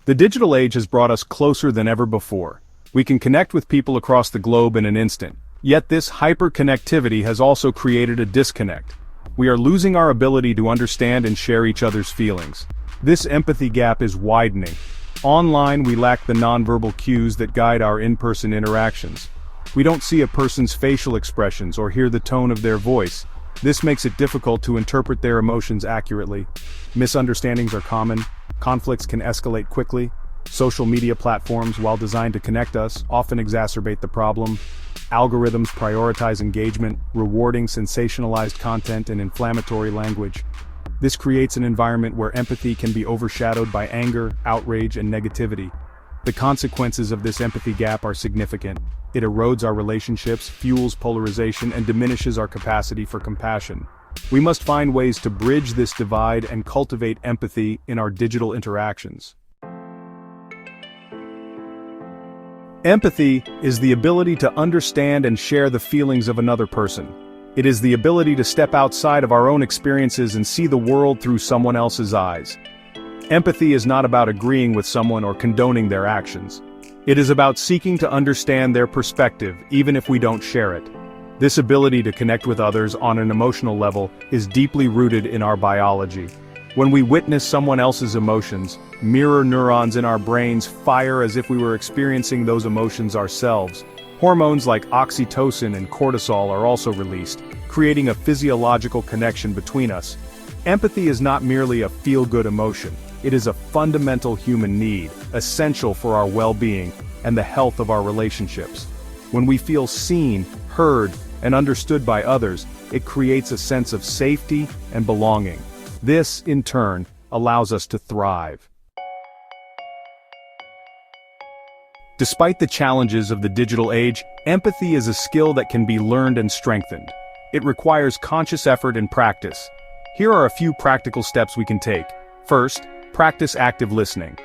The digital age has brought us closer than ever before. We can connect with people across the globe in an instant. Yet this hyper-connectivity has also created a disconnect. We are losing our ability to understand and share each other's feelings. This empathy gap is widening. Online, we lack the nonverbal cues that guide our in-person interactions. We don't see a person's facial expressions or hear the tone of their voice. This makes it difficult to interpret their emotions accurately. Misunderstandings are common. Conflicts can escalate quickly. Social media platforms, while designed to connect us, often exacerbate the problem. Algorithms prioritize engagement, rewarding sensationalized content and inflammatory language. This creates an environment where empathy can be overshadowed by anger, outrage, and negativity. The consequences of this empathy gap are significant. It erodes our relationships, fuels polarization, and diminishes our capacity for compassion. We must find ways to bridge this divide and cultivate empathy in our digital interactions. Empathy is the ability to understand and share the feelings of another person. It is the ability to step outside of our own experiences and see the world through someone else's eyes. Empathy is not about agreeing with someone or condoning their actions. It is about seeking to understand their perspective, even if we don't share it. This ability to connect with others on an emotional level is deeply rooted in our biology. When we witness someone else's emotions, mirror neurons in our brains fire as if we were experiencing those emotions ourselves. Hormones like oxytocin and cortisol are also released, creating a physiological connection between us. Empathy is not merely a feel-good emotion. It is a fundamental human need, essential for our well-being and the health of our relationships. When we feel seen, heard, and understood by others, it creates a sense of safety and belonging. This, in turn, allows us to thrive. Despite the challenges of the digital age, empathy is a skill that can be learned and strengthened. It requires conscious effort and practice. Here are a few practical steps we can take. First, practice active listening.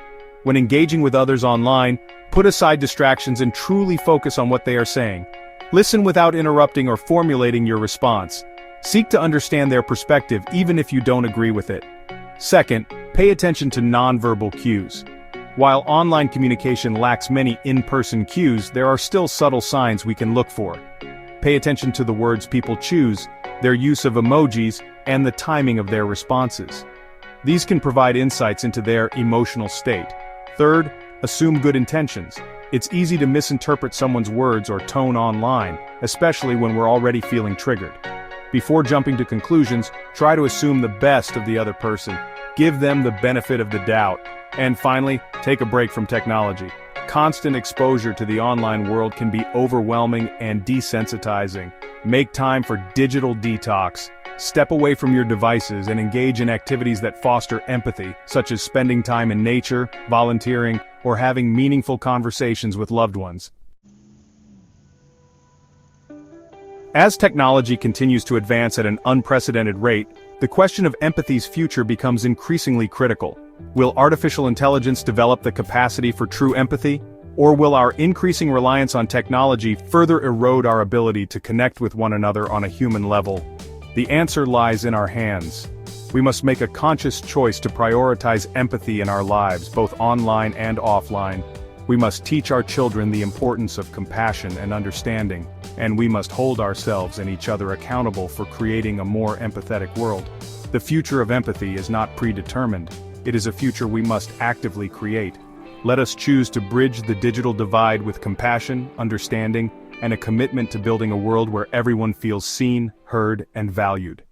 When engaging with others online, put aside distractions and truly focus on what they are saying. Listen without interrupting or formulating your response. Seek to understand their perspective even if you don't agree with it. Second, pay attention to nonverbal cues. While online communication lacks many in-person cues, there are still subtle signs we can look for. Pay attention to the words people choose, their use of emojis, and the timing of their responses. These can provide insights into their emotional state. Third, assume good intentions. It's easy to misinterpret someone's words or tone online, especially when we're already feeling triggered. Before jumping to conclusions, try to assume the best of the other person. Give them the benefit of the doubt. And finally, take a break from technology. Constant exposure to the online world can be overwhelming and desensitizing. Make time for digital detox. Step away from your devices and engage in activities that foster empathy, such as spending time in nature, volunteering, or having meaningful conversations with loved ones. As technology continues to advance at an unprecedented rate, the question of empathy's future becomes increasingly critical. Will artificial intelligence develop the capacity for true empathy? Or will our increasing reliance on technology further erode our ability to connect with one another on a human level? The answer lies in our hands. We must make a conscious choice to prioritize empathy in our lives, both online and offline. We must teach our children the importance of compassion and understanding, and we must hold ourselves and each other accountable for creating a more empathetic world. The future of empathy is not predetermined. It is a future we must actively create. Let us choose to bridge the digital divide with compassion, understanding, and a commitment to building a world where everyone feels seen, heard, and valued.